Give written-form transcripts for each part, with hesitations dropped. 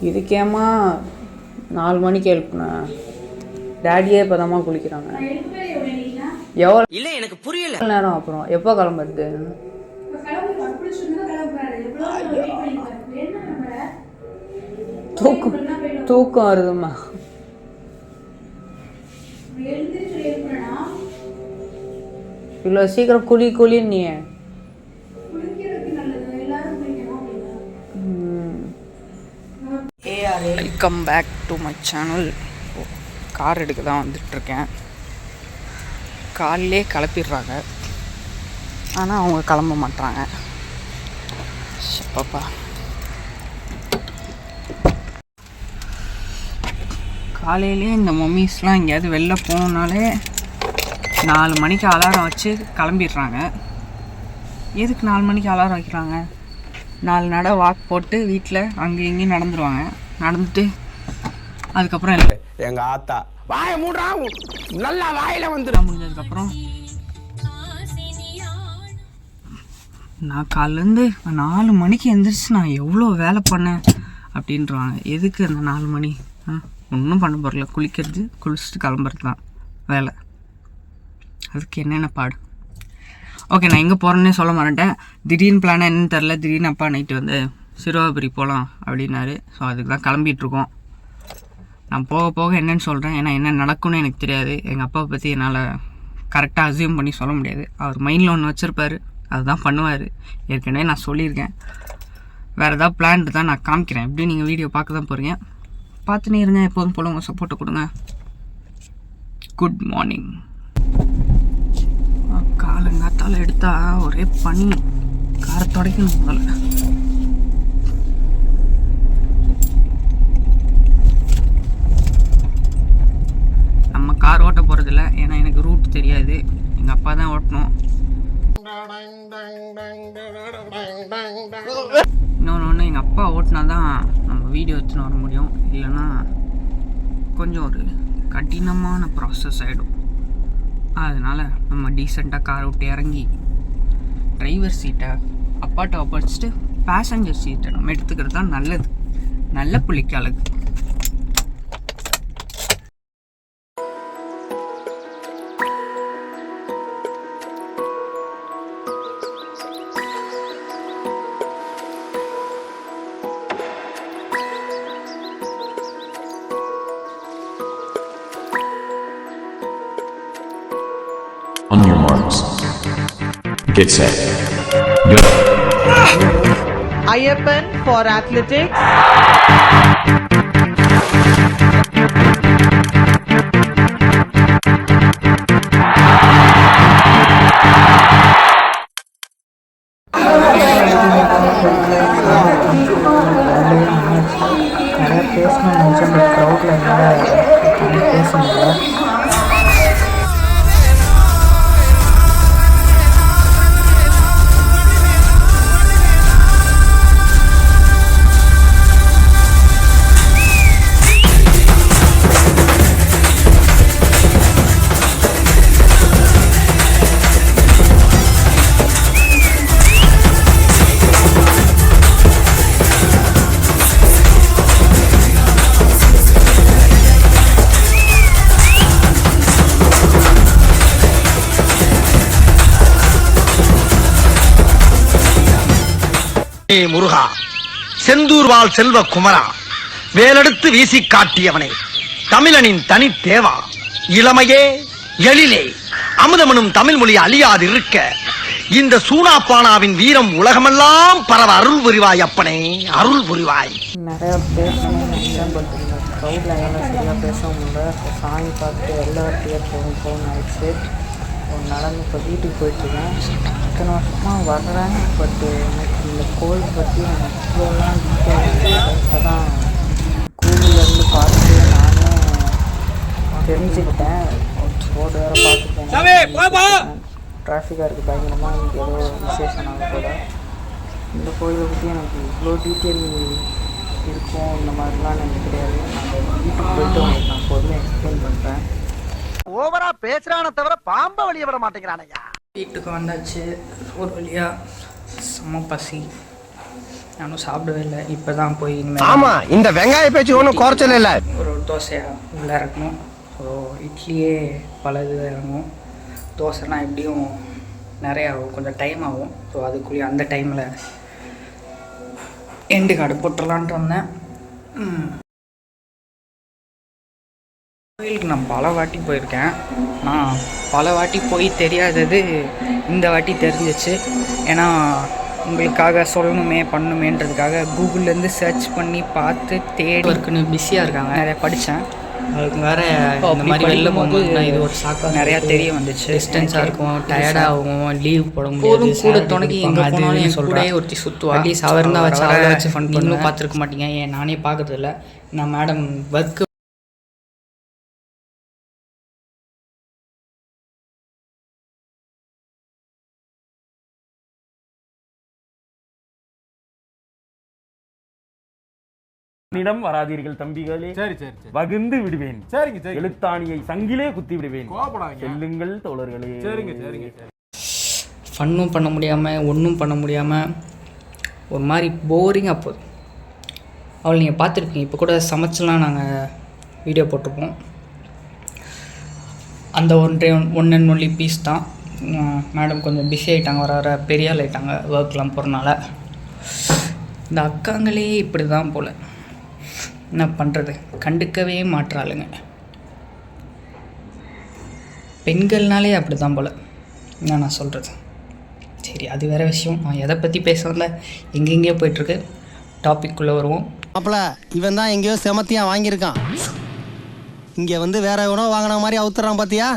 இதுக்கேம்மா 4 மணிக்கு எழுப்புனேன். டேடியே இப்போதாம்மா குளிக்கிறாங்க. எவ்வளோ இல்லை எனக்கு புரியல நேரம். அப்புறம் எப்போ கிளம்புறது? தூக்கம் வருதும்மா. இவ்வளோ சீக்கிரம் குளின்னு நீ welcome back to my channel. Car எடுக்க தான் வந்துட்டுருக்கேன். காலையிலே கிளப்பிடுறாங்க, ஆனால் அவங்க கிளம்ப மாட்டாங்க. பாப்பா காலையிலே இந்த மம்மிஸ்லாம் எங்கேயாவது வெளில போகணுன்னாலே 4 மணிக்கு அலாரம் வச்சு கிளம்பிடுறாங்க. எதுக்கு 4 மணிக்கு அலாரம் வைக்கிறாங்க? 4 நடை வாக் போட்டு வீட்டில் அங்கேயும் இங்கேயும் நடந்துருவாங்க. நடந்துட்டு அதுக்கப்புறம் இல்லை எங்கள் ஆத்தா வாய மூடுறா நல்லா வாயில வந்து முடிஞ்சதுக்கப்புறம் நான் காலிலேருந்து 4 மணிக்கு எழுந்திரிச்சு நான் எவ்வளோ வேலை பண்ணேன் அப்படின்றாங்க. எதுக்கு அந்த 4 மணி? ஒன்றும் பண்ண போகிறல, குளிச்சுட்டு கிளம்புறது தான் வேலை. அதுக்கு என்னென்ன பாடு? ஓகே, நான் எங்கே போகிறேன்னே சொல்ல மாட்டேன். திடீர்னு பிளான் என்னன்னு தெரில. திடீர்னு அப்பா நைட்டு வந்து சிறுவாபுரி போகலாம் அப்படின்னாரு. ஸோ அதுக்கு தான் கிளம்பிகிட்ருக்கோம். நான் போக போக என்னென்னு சொல்கிறேன். ஏன்னா என்ன நடக்கும்னு எனக்கு தெரியாது. எங்கள் அப்பாவை பற்றி என்னால் கரெக்டாக அசியூம் பண்ணி சொல்ல முடியாது. அவர் மைண்டில் ஒன்று வச்சுருப்பார், அதுதான் பண்ணுவார். ஏற்கனவே நான் சொல்லியிருக்கேன். வேறு ஏதாவது பிளான் தான் நான் காமிக்கிறேன். எப்படி நீங்கள் வீடியோ பார்க்க தான் போகிறீங்க, பார்த்துனே இருங்க. எப்போதும் போல உங்கள் சப்போர்ட்டை கொடுங்க. Good morning. காலங்காத்தால் எடுத்தால் ஒரே பனி, காரை துடைக்கணும் முதல்ல. நம்ம கார் ஓட்ட போகிறதில்ல, ஏன்னா எனக்கு ரூட் தெரியாது. எங்கள் அப்பா தான் ஓட்டணும். இன்னொன்று எங்கள் அப்பா ஓட்டினா தான் நம்ம வீடியோ எடுத்துன்னு வர முடியும். இல்லைன்னா கொஞ்சம் ஒரு கடினமான ப்ராசஸ் ஆகிடும். அதனால் நம்ம டீசெண்டாக காரை விட்டு இறங்கி டிரைவர் சீட்டை அப்பாட்ட ஒப்படைச்சிட்டு பேசஞ்சர் சீட்டை நம்ம எடுத்துக்கிறது தான் நல்லது. நல்ல புள்ளிக்கு அழகு. On your marks. Get set. Go. Ayappan for athletics. முருகா, செந்தூர் வாழ் செல்வ குமரா, வேலெடுத்து வீசி காட்டியவனே, தமிழனின் தனி தேவா, இளமையே எழிலே அமுதமனும் தமிழ் மொழி அழியாது இருக்க இந்த சூனாப்பானாவின் வீரம் உலகமெல்லாம் பரவ அருள் புரிவாய் அப்பனே, அருள் புரிவாய். நிறைய பேசணும் நினைச்சேன், பட் இந்த க்ரௌடில் என்னால் சரியாக பேச முடியல. சாமி பார்த்துட்டு எல்லார்ட்டையும் ஃபோன் ஆயிடுச்சு. நடந்து இப்போ வீட்டுக்கு போயிட்டுருக்கேன். இத்தனை வருஷமாக வர்றேன், பட்டு எனக்கு இந்த கோயில் பற்றி எனக்கு இவ்வளோலாம் டீட்டெயில் இப்போ தான் கூகுளிலேருந்து பார்த்துட்டு நானே தெரிஞ்சுக்கிட்டேன். ரோடு வேறு பார்த்துட்டேன். டிராஃபிக்காக இருக்குது பயங்கரமாக. இன்றைக்கி ஏதோ விசேஷம் நாங்கள் கூட. இந்த கோயிலை பற்றி எனக்கு இவ்வளோ டீட்டெயில் இருக்கும் இந்த மாதிரிலாம் எனக்கு கிடையாது. நாங்கள் வீட்டுக்கு போயிட்டு உங்களுக்கு நான் பொறுமையாக எக்ஸ்பிளைன் பண்ணுறேன். ஓவரா பேசுறான தவிர பாம்ப வழிய விட மாட்டேங்கிறானையா. வீட்டுக்கு வந்தாச்சு. ஒரு வழியாக செம்ம பசி. நானும் சாப்பிடவே இல்லை. இப்போ தான் போய் இனிமேல் ஆமா இந்த வெங்காய பேச்சு ஒன்றும் குறைச்சல இல்லை. ஒரு தோசையாக உள்ளே இறக்கணும். ஸோ இட்லியே பல இது இறங்கும். தோசைனா எப்படியும் நிறைய ஆகும், கொஞ்சம் டைம் ஆகும். ஸோ அதுக்குள்ளேயே அந்த டைமில் எண்டு கார்டு போட்டுடலான்ட்டு வந்தேன். கோயிலுக்கு நான் பல வாட்டி போயிருக்கேன். நான் பல வாட்டி போய் தெரியாதது இந்த வாட்டி தெரிஞ்சிச்சு. ஏன்னா உங்களுக்காக சொல்லணுமே பண்ணணுமேன்றதுக்காக கூகுள்லேருந்து சர்ச் பண்ணி பார்த்து தேடி இருக்குன்னு பிஸியாக இருக்காங்க. நிறையா படித்தேன். அதுக்கு வேறு இந்த மாதிரி வெளில போகும்போது இது ஒரு சாக்காக நிறையா தெரிய வந்துச்சு. டிஸ்டன்ஸாக இருக்கும், டயர்டாகும், லீவ் போட முடியாது. கூட துணைக்கு எங்கே போனாலும் என் கூட ஒருத்தி சுற்றுவா. அட்லீஸ்ட் அவர் தான் வச்சு அவரை வச்சு ஃபன் பண்ணணும். பார்த்துருக்க மாட்டீங்க, ஏன் நானே பார்க்குறதில்ல. நான் மேடம் ஒர்க்கு என்னிடம் வராதீர்கள் தம்பிகளே. சரி சரி சரி. வகுந்து விடுவேன். சரிங்க சரி. எழுத்தாணியை சங்கிலே குத்தி விடுவேன். செல்லுங்கள் தோழர்களே. சரிங்க சரிங்க சரி. ஃபன்னும் பண்ண முடியாமல் ஒன்றும் பண்ண முடியாமல் ஒரு மாதிரி போரிங்காக போகுது. அவள் நீங்கள் பார்த்துருப்பீங்க. இப்போ கூட சமைச்சலாம் நாங்கள் வீடியோ போட்டிருப்போம். அந்த ஒன் அண்ட் ஒன்லி பீஸ் தான். மேடம் கொஞ்சம் பிஸி ஆகிட்டாங்க, வர வர பெரிய ஆள் ஆகிட்டாங்க ஒர்க்லாம் போகிறனால. இந்த அக்காங்களே இப்படி தான் போல். என்ன பண்ணுறது, கண்டுக்கவே மாட்டுறாளுங்க. பெண்கள்னாலே அப்படி தான் போல். என்ன நான் சொல்கிறது. சரி, அது வேறு விஷயம். நான் எதை பற்றி பேசுகிறதில்ல, எங்கெங்கேயோ போயிட்டுருக்கு. டாபிக்குள்ளே வருவோம். அப்பல இவன் தான் எங்கேயோ செமத்தியாக வாங்கியிருக்கான். இங்கே வந்து வேற எவனோ வாங்கின மாதிரி அவுத்துறான் பார்த்தியா.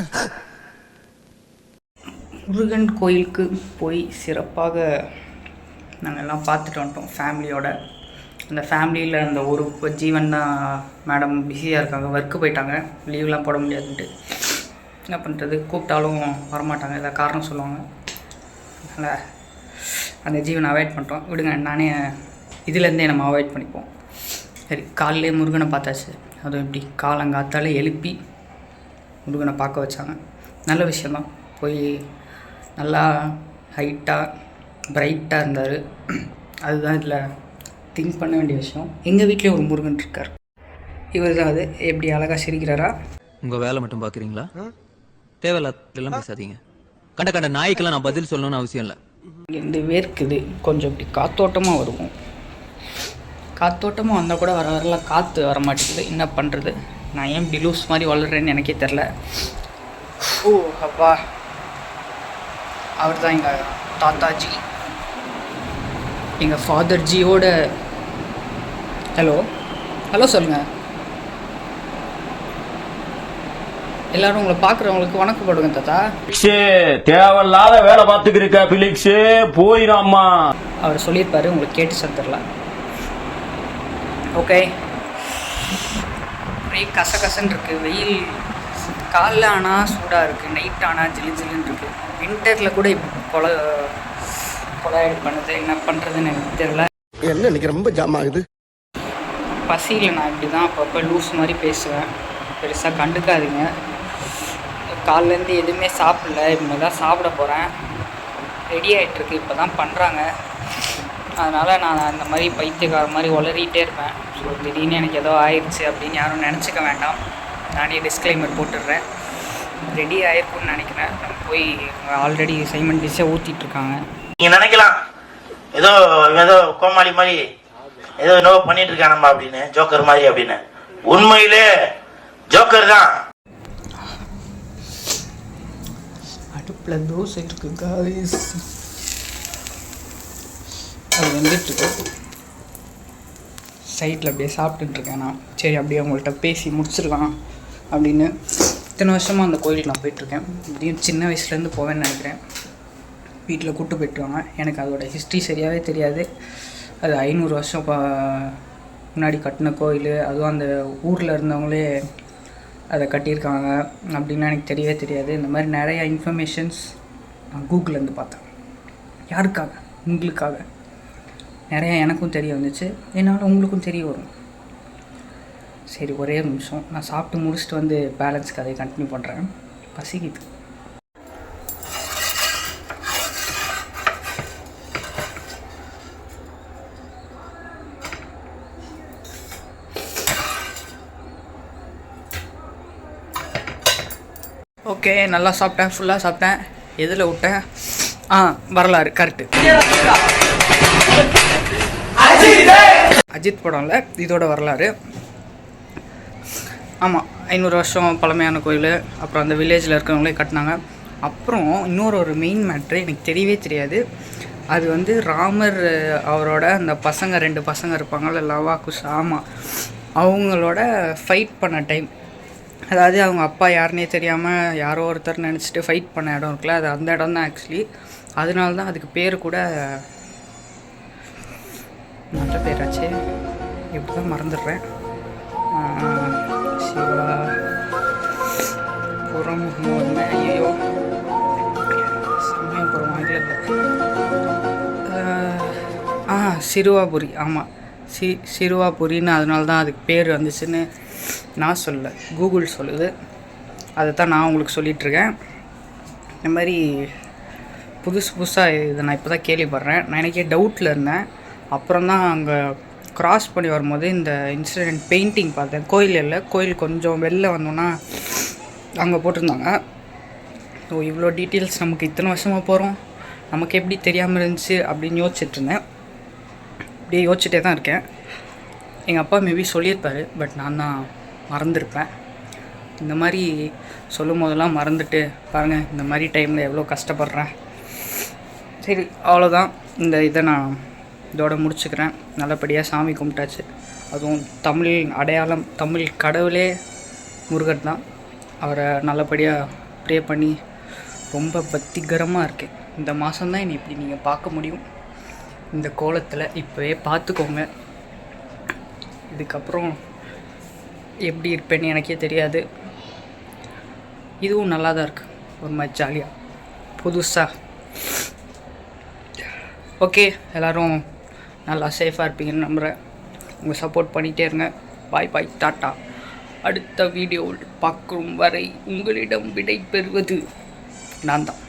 முருகன் கோயிலுக்கு போய் சிறப்பாக நாங்கள் எல்லாம் பார்த்துட்டு வந்துட்டோம் ஃபேமிலியோட. அந்த ஃபேமிலியில் அந்த ஒரு ஜீவன் தான் மேடம் பிஸியாக இருக்காங்க, ஒர்க்கு போயிட்டாங்க, லீவ்லாம் போட முடியாதுன்ட்டு. என்ன பண்ணுறது, கூப்பிட்டாலும் வரமாட்டாங்க, ஏதாவது காரணம் சொல்லுவாங்க. அதனால் அந்த ஜீவனை அவாய்ட் பண்ணிட்டோம். விடுங்க, நானே இதுலேருந்தே நம்ம அவாய்ட் பண்ணிப்போம். சரி, காலையிலே முருகனை பார்த்தாச்சு. அதுவும் எப்படி காலங்காத்தால் எழுப்பி முருகனை பார்க்க வச்சாங்க. நல்ல விஷயந்தான். போய் நல்லா ஹைட்டாக பிரைட்டாக இருந்தார். அதுதான் இதில் திங்க் பண்ண வேண்டிய விஷயம். எங்கள் வீட்டிலே ஒரு முருகன் இருக்கார். இவர் தான் அது. எப்படி அழகாக சிரிக்கிறாரா. உங்கள் வேலை மட்டும் பார்க்குறீங்களா? தேவையில்லாம் பேசாதீங்க. கண்ட நாய்க்கெல்லாம் நான் பதில் சொல்லணும்னு அவசியம் இல்லை. இந்த வேர்க்குது, கொஞ்சம் இப்படி காத்தோட்டமாக வருவோம். காத்தோட்டமாக வந்தால் கூட வர வரலாம் காற்று வர மாட்டேங்குது. என்ன பண்ணுறது, நான் ஏன் இப்படி லூஸ் மாதிரி வளர்றேன்னு எனக்கே தெரில. ஓ அப்பா, அவர் தான் எங்கள் தாத்தாஜி, எங்கள் ஃபாதர்ஜியோட. ஹலோ ஹலோ சொல்லுங்கள். எல்லாரும் உங்களை பார்க்குறவங்களுக்கு வணக்கம் போடுங்க தாத்தா. தேவையில்லாத வேலை பார்த்துக்கிருக்க பிலிக்ஸு, போயிடாமா. அவர் சொல்லியிருப்பாரு, உங்களுக்கு கேட்டு சத்தரல. ஓகே, ஒரே கசகசன்னு இருக்குது. வெயில் காலைல ஆனால் சூடாக இருக்குது, நைட் ஆனால் ஜிலு ஜிலுன்னு இருக்குது. வின்டரில் கூட இப்போ கொலாய்டு பண்ணுது. என்ன பண்ணுறதுன்னு எனக்கு தெரியல. என்ன இன்னைக்கு ரொம்ப ஜாம் ஆகுது. பசியில் நான் இப்படி தான் அப்பப்போ லூஸ் மாதிரி பேசுவேன். பெருசாக கண்டுக்காதீங்க. காலிலேருந்து எதுவுமே சாப்பிடல, இனிமேல் தான் சாப்பிட போகிறேன். ரெடி ஆகிட்டுருக்கு, இப்போ தான் பண்ணுறாங்க. அதனால் நான் இந்த மாதிரி பைத்தியக்கார மாதிரி உளறிட்டே இருப்பேன். ஸோ திடீர்னு எனக்கு ஏதோ ஆயிடுச்சு அப்படின்னு யாரும் நினச்சிக்க வேண்டாம். நானே டிஸ்க்ளைமர் போட்டுடுறேன். ரெடி ஆகிருக்குன்னு நினைக்கிறேன். போய் ஆல்ரெடி சைமன் டிஷ்ஷாக ஊற்றிட்டுருக்காங்க. நீங்கள் நினைக்கலாம் ஏதோ கோமாளி மாதிரி ஏதோ என்னவோ பண்ணிட்டு இருக்கானம்மா அப்படின்னு, ஜோக்கர் மாதிரி அப்படின்னு. உண்மையிலே ஜோக்கர் தான். அடுப்பில் தோசை இருக்குது காய்ஸ், அது வந்துட்டுருக்கு. சைட்டில் அப்படியே சாப்பிட்டுருக்கேன் நான். சரி, அப்படியே உங்கள்கிட்ட பேசி முடிச்சிடலாம் அப்படின்னு. இத்தனை வருஷமாக அந்த கோயிலுக்கு நான் போயிட்டுருக்கேன். இப்படியும் சின்ன வயசுலேருந்து போவேன்னு நினைக்கிறேன். வீட்டில் கூப்பிட்டு போய்ட்டுருவாங்க. எனக்கு அதோட ஹிஸ்ட்ரி சரியாகவே தெரியாது. அது 500 வருஷம் முன்னாடி கட்டின கோயில். அதுவும் அந்த ஊரில் இருந்தவங்களே அதை கட்டியிருக்காங்க அப்படின்லாம் எனக்கு தெரியவே தெரியாது. இந்த மாதிரி நிறையா இன்ஃபர்மேஷன்ஸ் நான் கூகுள்லேருந்து பார்த்தேன். யாருக்காக? உங்களுக்காக. நிறையா எனக்கும் தெரிய வந்துச்சு, என்னால் உங்களுக்கும் தெரிய வரும். சரி, ஒரே நிமிஷம், நான் சாப்பிட்டு முடிச்சுட்டு வந்து பேலன்ஸ் கதையை கண்டினியூ பண்ணுறேன். பசிக்குது. ஓகே, நல்லா சாப்பிட்டேன், ஃபுல்லாக சாப்பிட்டேன். எதில் விட்டேன்? வரலாறு கரெக்டு. அஜித் படம்ல இதோட வரலாறு. ஆமாம், 500 வருஷம் பழமையான கோயில். அப்புறம் அந்த வில்லேஜில் இருக்கிறவங்களே கட்டினாங்க. அப்புறம் இன்னொரு மெயின் மேட்ரு எனக்கு தெரியவே தெரியாது. அது வந்து ராமர் அவரோட அந்த பசங்க 2 பசங்க இருப்பாங்கள்ல, லவா குஷ், ஆமாம், அவங்களோட ஃபைட் பண்ண டைம். அதாவது அவங்க அப்பா யாருன்னே தெரியாமல் யாரோ ஒருத்தர் நினச்சிட்டு ஃபைட் பண்ண இடம் இருக்குல்ல, அது அந்த இடம் தான் ஆக்சுவலி. அதனால தான் அதுக்கு பேர் கூட நல்ல பேராச்சு, இப்படி தான் மறந்துடுறேன். சிவா புறம், ஐயோ சமயபுரம் இல்லை, சிறுவாபுரி. ஆமாம், சிறுவாபுரின்னு அதனால தான் அதுக்கு பேர் வந்துச்சுன்னு நான் சொல்லலை, கூகுள் சொல்லுது. அதை தான் நான் உங்களுக்கு சொல்லிகிட்ருக்கேன். இந்த மாதிரி புதுசாக இதை நான் இப்போ தான் கேள்விப்படுறேன். நான் எனக்கே டவுட்டில் இருந்தேன். அப்புறம் தான் அங்கே க்ராஸ் பண்ணி வரும்போது இந்த இன்சிடெண்ட் பெயிண்டிங் பார்த்தேன். கோயில் கொஞ்சம் வெளில வந்தோன்னா அங்கே போட்டிருந்தாங்க. ஸோ இவ்வளோ டீட்டெயில்ஸ் நமக்கு இத்தனை வருஷமாக போகிறோம், நமக்கு எப்படி தெரியாமல் இருந்துச்சு அப்படின்னு யோசிச்சுட்ருந்தேன். அப்படியே யோசிச்சுட்டே தான் இருக்கேன். எங்கள் அப்பா மேபி சொல்லியிருப்பார், பட் நான் தான் மறந்துருப்பேன். இந்த மாதிரி சொல்லும் போதெல்லாம் மறந்துட்டு பாருங்கள், இந்த மாதிரி டைமில் எவ்வளோ கஷ்டப்படுறேன். சரி, அவ்வளோதான். இந்த இதை நான் இதோட முடிச்சுக்கிறேன். நல்லபடியாக சாமி கும்பிட்டாச்சு. அதுவும் தமிழ் அடையாளம், தமிழ் கடவுளே முருகன் தான். அவரை நல்லபடியாக ப்ரே பண்ணி ரொம்ப பக்திகரமாக இருக்கேன். இந்த மாதம்தான் என்னை இப்படி நீங்கள் பார்க்க முடியும் இந்த கோலத்தில். இப்போவே பார்த்துக்கோங்க. இதுக்கப்புறம் எப்படி இருப்பேன்னு எனக்கே தெரியாது. இதுவும் நல்லா தான் இருக்குது, ஒரு மாதிரி ஜாலியாக புதுசாக. ஓகே, எல்லோரும் நல்லா சேஃபாக இருப்பீங்கன்னு நம்புகிறேன். உங்கள் சப்போர்ட் பண்ணிகிட்டே இருங்க. பாய் பாய், டாட்டா. அடுத்த வீடியோவில் பார்க்கும் வரை உங்களிடம் விடை பெறுவது நான் தான்.